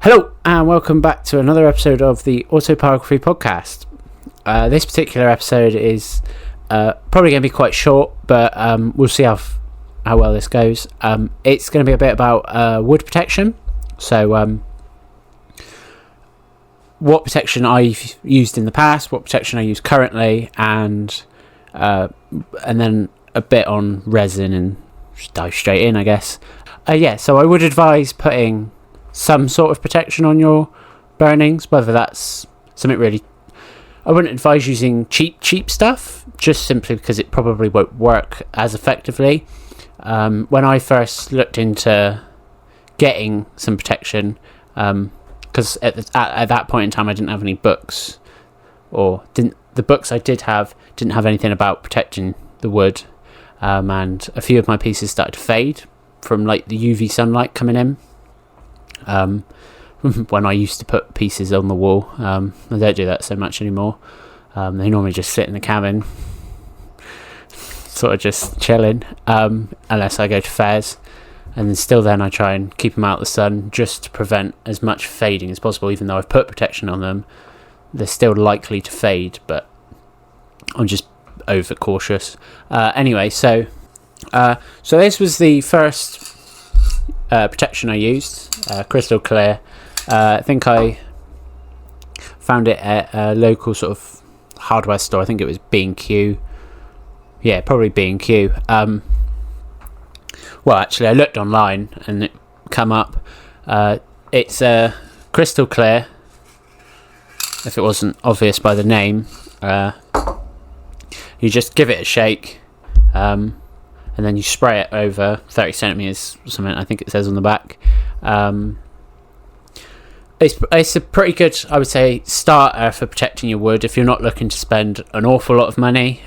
Hello and welcome back to another episode of the Pyrography podcast. This particular episode is probably going to be quite short, but we'll see how well this goes. It's going to be a bit about wood protection. So what protection I've used in the past, what protection I use currently, and then a bit on resin, and just dive straight in, I guess. So I would advise putting some sort of protection on your burnings, whether that's something really... I wouldn't advise using cheap stuff, just simply because it probably won't work as effectively. When I first looked into getting some protection, because at that point in time I didn't have any books, the books I did have didn't have anything about protecting the wood, and a few of my pieces started to fade from like the UV sunlight coming in. When I used to put pieces on the wall, I don't do that so much anymore. They normally just sit in the cabin, sort of just chilling, unless I go to fairs, and then I try and keep them out of the sun just to prevent as much fading as possible. Even though I've put protection on them, they're still likely to fade, but I'm just over cautious. So this was the first protection I used, crystal clear. I think I found it at a local sort of hardware store. I think it was B&Q. Yeah, probably B&Q. Well, actually, I looked online and it come up. It's crystal clear. If it wasn't obvious by the name, you just give it a shake, and then you spray it over 30 centimeters or something. I think it says on the back. It's a pretty good, I would say, starter for protecting your wood if you're not looking to spend an awful lot of money,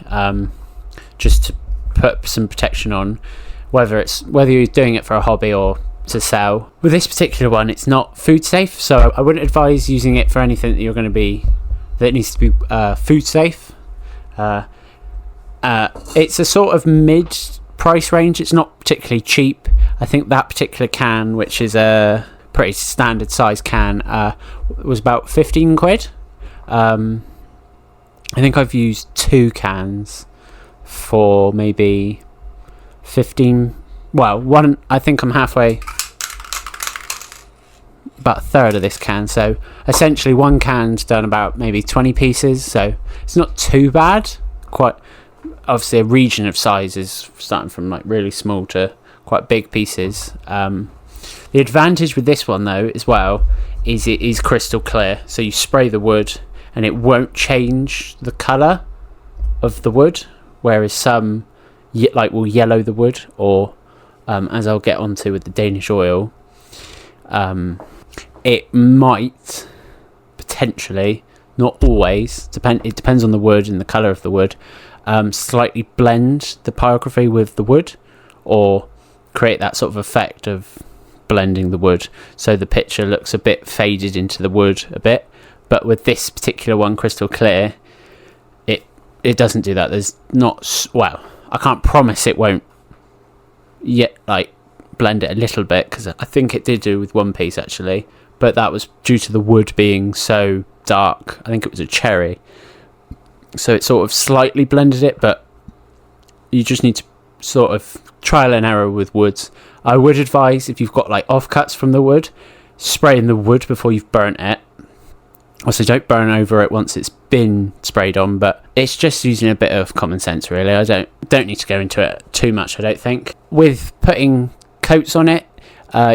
just to put some protection on, whether you're doing it for a hobby or to sell. With this particular one, it's not food safe, so I wouldn't advise using it for anything that needs to be food safe. It's a sort of mid price range. It's not particularly cheap. I think that particular can, which is a pretty standard size can, was about 15 quid. I think I've used 2 cans for maybe 15. Well, one, I think I'm halfway, about a third of this can, so essentially one can's done about maybe 20 pieces, so it's not too bad. Quite obviously a region of sizes, starting from like really small to quite big pieces. The advantage with this one though as well is it is crystal clear, so you spray the wood and it won't change the colour of the wood, whereas some will yellow the wood, or as I'll get onto with the Danish oil, it might potentially, not always, it depends on the wood and the colour of the wood, slightly blend the pyrography with the wood, or create that sort of effect of blending the wood, so the picture looks a bit faded into the wood a bit. But with this particular one, crystal clear, it doesn't do that. There's not, well, I can't promise it won't yet like blend it a little bit, because I think it did do with one piece actually, but that was due to the wood being so dark. I think it was a cherry, so it sort of slightly blended it, but you just need to sort of trial and error with woods. I would advise, if you've got like offcuts from the wood, spraying the wood before you've burnt it. Also, don't burn over it once it's been sprayed on, but it's just using a bit of common sense really. I don't need to go into it too much, I don't think. With putting coats on it,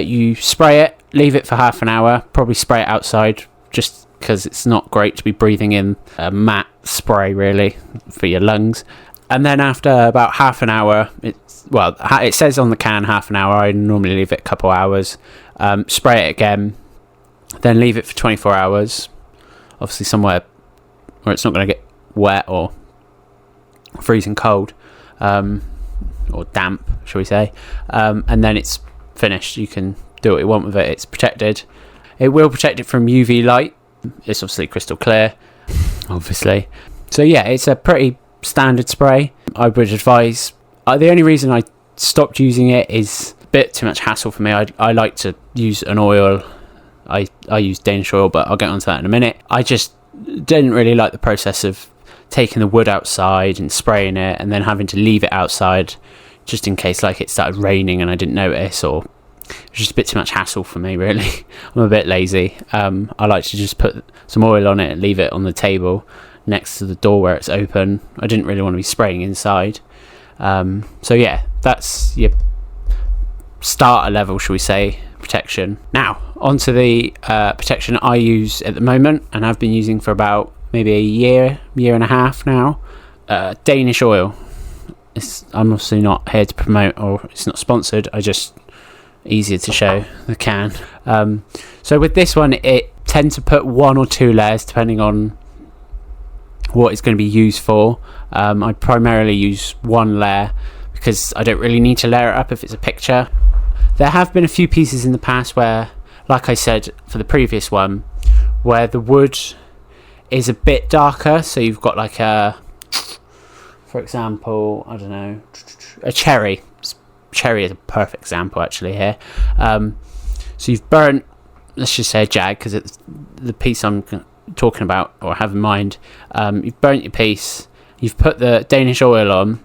you spray it, leave it for half an hour, probably spray it outside, just because it's not great to be breathing in a matte spray really for your lungs. And then after about half an hour, it says on the can half an hour, I normally leave it a couple hours, spray it again, then leave it for 24 hours, obviously somewhere where it's not going to get wet or freezing cold, or damp, shall we say, and then it's finished. You can do what you want with it, it's protected. It will protect it from UV light. It's obviously crystal clear, obviously. So yeah, it's a pretty standard spray. I would advise, the only reason I stopped using it is a bit too much hassle for me. I like to use an oil I use Danish oil, but I'll get onto that in a minute. I just didn't really like the process of taking the wood outside and spraying it and then having to leave it outside just in case like it started raining and I didn't notice, or it was just a bit too much hassle for me, really. I'm a bit lazy. I like to just put some oil on it and leave it on the table next to the door where it's open. I didn't really want to be spraying inside. So yeah, that's your starter level, shall we say, protection. Now onto the protection I use at the moment and I've been using for about maybe a year and a half now. Danish oil. I'm obviously not here to promote, or it's not sponsored. I just easier to show the can. So with this one, it tends to put 1 or 2 layers depending on what it's going to be used for. I primarily use 1 layer because I don't really need to layer it up if it's a picture. There have been a few pieces in the past where, like I said for the previous one, where the wood is a bit darker, so you've got like a, for example, I don't know, a cherry. Cherry is a perfect example actually here. So you've burnt, let's just say a jag, because it's the piece I'm talking about or have in mind. You've burnt your piece, you've put the Danish oil on,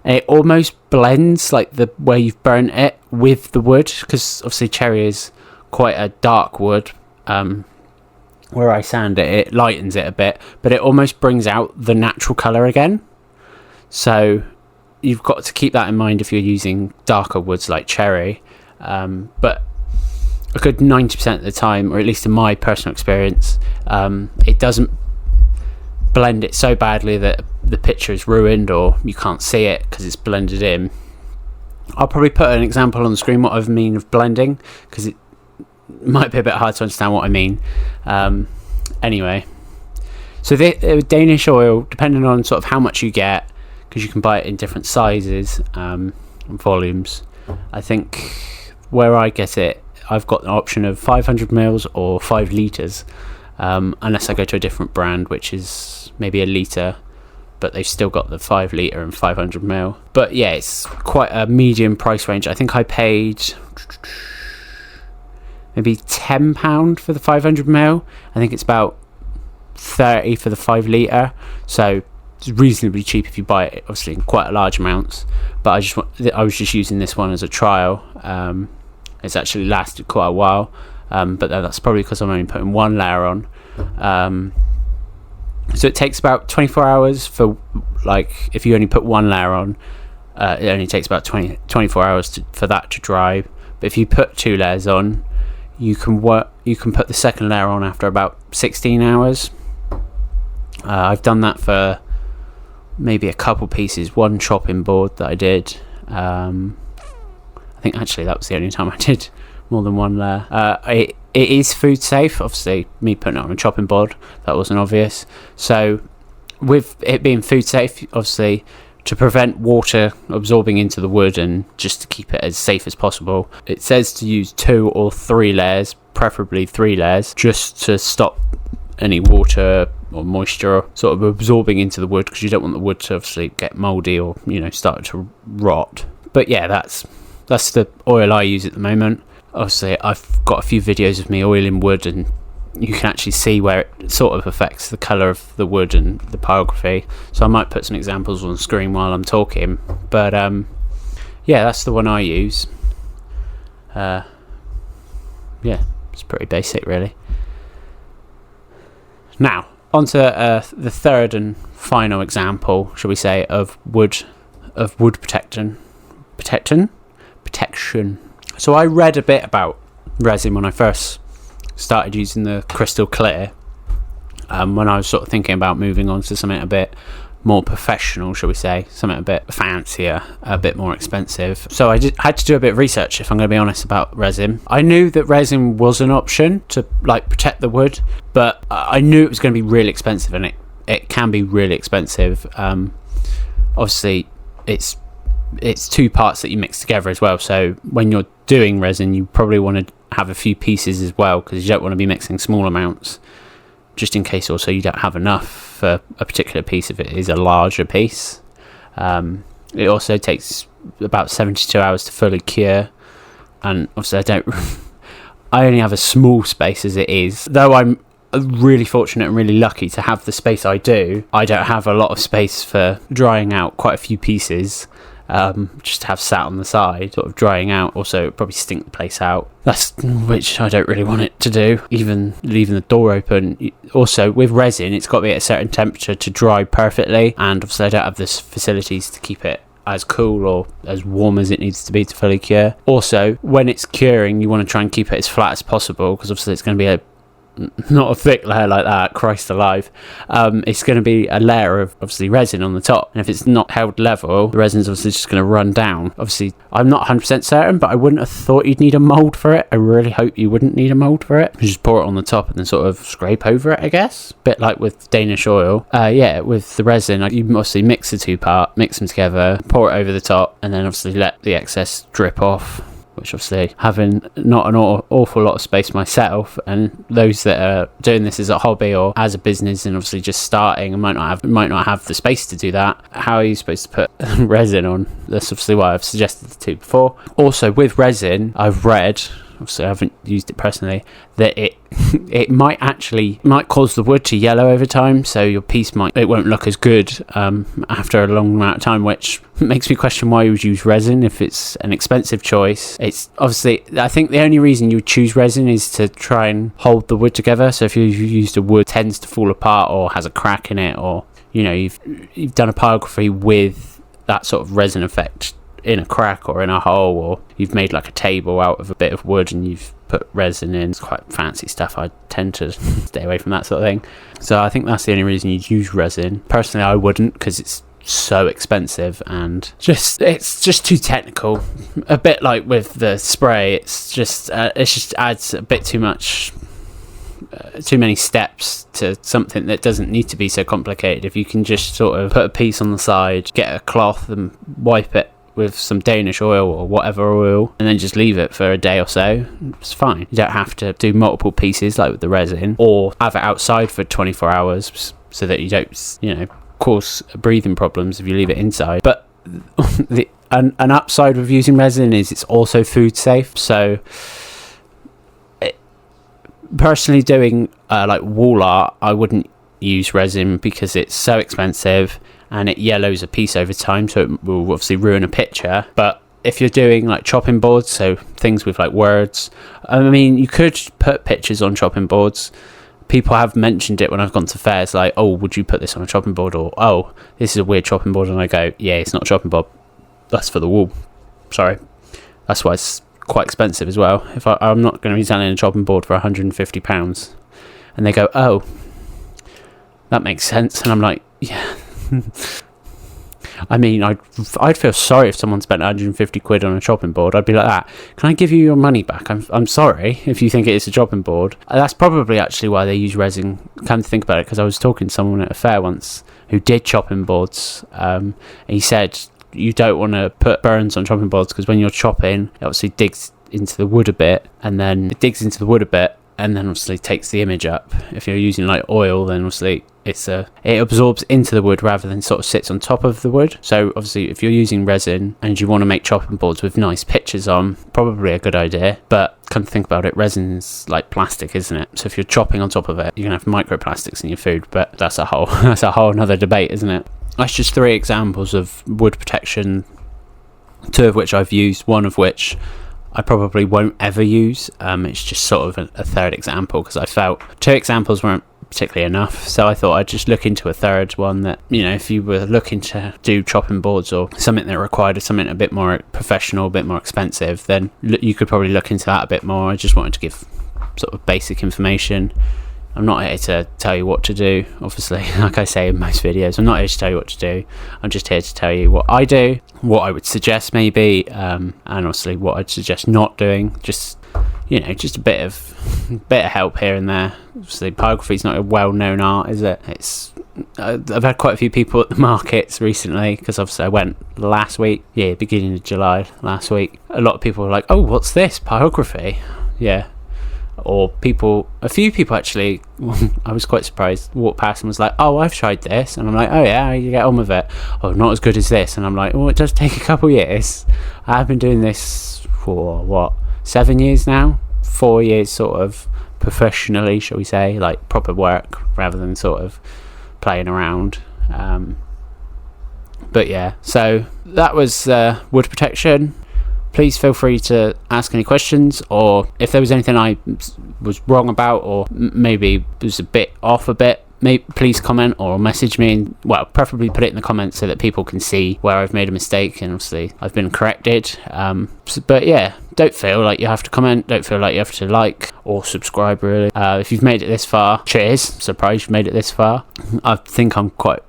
and it almost blends like the where you've burnt it with the wood, because obviously cherry is quite a dark wood. Where I sand it, it lightens it a bit, but it almost brings out the natural colour again. So you've got to keep that in mind if you're using darker woods like cherry. But a good 90% of the time, or at least in my personal experience, it doesn't blend it so badly that the picture is ruined or you can't see it because it's blended in. I'll probably put an example on the screen what I mean of blending, because it might be a bit hard to understand what I mean. Anyway, so the Danish oil, depending on sort of how much you get, because you can buy it in different sizes and volumes. I think where I get it, I've got an option of 500 mils or 5 litres, unless I go to a different brand which is maybe a litre, but they've still got the 5 litre and 500 mil. But yeah, it's quite a medium price range. I think I paid maybe £10 for the 500 mil. I think it's about 30 for the 5 litre, so it's reasonably cheap if you buy it obviously in quite large amounts. But I was just using this one as a trial. It's actually lasted quite a while, but that's probably because I'm only putting 1 layer on. So it takes about 24 hours for, like, if you only put 1 layer on, it only takes about 24 hours for that to dry. But if you put 2 layers on, you can put the second layer on after about 16 hours. I've done that for maybe a couple pieces, 1 chopping board that I did. I think actually that was the only time I did more than 1 layer. It is food safe. Obviously, me putting it on a chopping board, that wasn't obvious. So with it being food safe, obviously, to prevent water absorbing into the wood and just to keep it as safe as possible, it says to use 2 or 3 layers, preferably 3 layers, just to stop any water or moisture sort of absorbing into the wood, because you don't want the wood to obviously get mouldy or, you know, start to rot. But yeah, that's the oil I use at the moment. Obviously, I've got a few videos of me oiling wood, and you can actually see where it sort of affects the colour of the wood and the pyrography. So I might put some examples on the screen while I'm talking. But yeah, that's the one I use. Yeah, it's pretty basic, really. Now, onto the third and final example, shall we say, of wood protection. So I read a bit about resin when I first started using the crystal clear, when I was sort of thinking about moving on to something a bit more professional, shall we say, something a bit fancier, a bit more expensive. So I had to do a bit of research, if I'm going to be honest, about resin. I knew that resin was an option to, like, protect the wood, but I knew it was going to be really expensive, and it can be really expensive. Obviously, it's 2 parts that you mix together as well, so when you're doing resin, you probably want to have a few pieces as well, because you don't want to be mixing small amounts, just in case also you don't have enough for a particular piece if it is a larger piece. It also takes about 72 hours to fully cure, and obviously I only have a small space as it is. Though I'm really fortunate and really lucky to have the space I do, I don't have a lot of space for drying out quite a few pieces. Just to have sat on the side, sort of drying out. Also, it'd probably stink the place out. Which I don't really want it to do. Even leaving the door open. Also, with resin, it's got to be at a certain temperature to dry perfectly. And obviously, I don't have the facilities to keep it as cool or as warm as it needs to be to fully cure. Also, when it's curing, you want to try and keep it as flat as possible, because obviously it's going to be not a thick layer like that, Christ alive. It's going to be a layer of obviously resin on the top, and if it's not held level, the resin's obviously just going to run down. Obviously, I'm not 100% certain, but I wouldn't have thought you'd need a mould for it. I really hope you wouldn't need a mould for it. You just pour it on the top and then sort of scrape over it, I guess. Bit like with Danish oil. With the resin, you mostly mix the two parts, mix them together, pour it over the top, and then obviously let the excess drip off. Which obviously, having not an awful lot of space myself, and those that are doing this as a hobby or as a business and obviously just starting and might not have the space to do that, how are you supposed to put resin on? That's obviously why I've suggested the two before. Also, with resin, I've read, obviously I haven't used it personally, that it might cause the wood to yellow over time, so your piece won't look as good after a long amount of time, which makes me question why you would use resin if it's an expensive choice. It's obviously, I think the only reason you would choose resin is to try and hold the wood together. So if you used a wood tends to fall apart or has a crack in it, or you've done a pyrography with that sort of resin effect in a crack or in a hole, or you've made like a table out of a bit of wood and you've put resin in. It's quite fancy stuff. I tend to stay away from that sort of thing. So I think that's the only reason you'd use resin. Personally, I wouldn't, because it's so expensive and it's just too technical. A bit like with the spray, it just adds a bit too much. Too many steps to something that doesn't need to be so complicated. If you can just sort of put a piece on the side, get a cloth and wipe it with some Danish oil or whatever oil, and then just leave it for a day or so, it's fine. You don't have to do multiple pieces like with the resin, or have it outside for 24 hours so that you don't, cause breathing problems if you leave it inside. But an upside with using resin is it's also food safe. So personally, doing like wall art, I wouldn't use resin because it's so expensive and it yellows a piece over time, so it will obviously ruin a picture. But if you're doing like chopping boards, so things with like words, I mean, you could put pictures on chopping boards. People have mentioned it when I've gone to fairs, like, oh, would you put this on a chopping board? Or, oh, this is a weird chopping board. And I go, yeah, it's not a chopping board. That's for the wall. Sorry. That's why it's quite expensive as well. If I'm not going to be selling a chopping board for £150. And they go, oh, that makes sense. And I'm like, yeah. I mean, I'd feel sorry if someone spent 150 quid on a chopping board. I'd be like that. Can I give you your money back? I'm sorry if you think it is a chopping board. That's probably actually why they use resin. Come to think about it, because I was talking to someone at a fair once who did chopping boards. And he said you don't want to put burns on chopping boards because when you're chopping, it obviously digs into the wood a bit, and then obviously takes the image up. If you're using like oil, then obviously it absorbs into the wood rather than sort of sits on top of the wood. So obviously if you're using resin and you want to make chopping boards with nice pictures on, probably a good idea. But come to think about it, resin's like plastic, isn't it? So if you're chopping on top of it, you're gonna have microplastics in your food. But that's a whole another debate, isn't it? That's just 3 examples of wood protection, 2 of which I've used, 1 of which I probably won't ever use. It's just sort of a third example, because I felt 2 examples weren't particularly enough, so I thought I'd just look into a third one that, if you were looking to do chopping boards or something that required something a bit more professional, a bit more expensive, then you could probably look into that a bit more. I just wanted to give sort of basic information. I'm not here to tell you what to do, obviously. Like I say in most videos, I'm not here to tell you what to do. I'm just here to tell you what I do, what I would suggest maybe, and obviously what I'd suggest not doing. Just a bit of help here and there. Obviously, pyrography is not a well-known art, is it? I've had quite a few people at the markets recently, because obviously I went last week, beginning of July last week. A lot of people were like, "Oh, what's this? Pyrography?" Yeah. Or a few people actually, I was quite surprised, walked past and was like, "Oh, I've tried this." And I'm like, "Oh yeah, how you get on with it?" "Oh, not as good as this." And I'm like, "Oh, it does take a couple years. I've been doing this for 7 years now, 4 years sort of professionally, shall we say, like proper work rather than sort of playing around. But yeah, so that was wood protection. Please feel free to ask any questions, or if there was anything I was wrong about, or maybe was a bit off a bit, please comment or message me, and well, preferably put it in the comments so that people can see where I've made a mistake and obviously I've been corrected. But yeah, don't feel like you have to comment, don't feel like you have to like or subscribe really. If you've made it this far, cheers, surprised you've made it this far. I think I'm quite,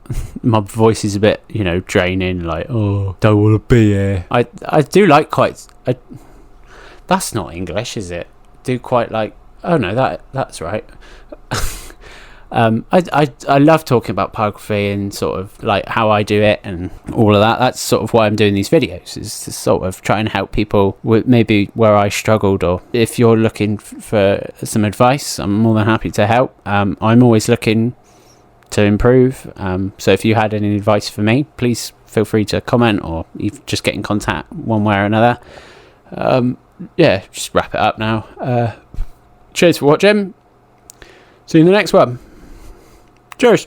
my voice is a bit, draining, like, oh, don't want to be here. I do like that's not English, is it? Do quite like, oh no, that's right. I love talking about pyrography and sort of like how I do it and all of that. That's sort of why I'm doing these videos, is to sort of try and help people with maybe where I struggled, or if you're looking for some advice, I'm more than happy to help. I'm always looking to improve. So if you had any advice for me, please feel free to comment, or even just get in contact one way or another. Yeah, just wrap it up now. Cheers for watching. See you in the next one. Cheers.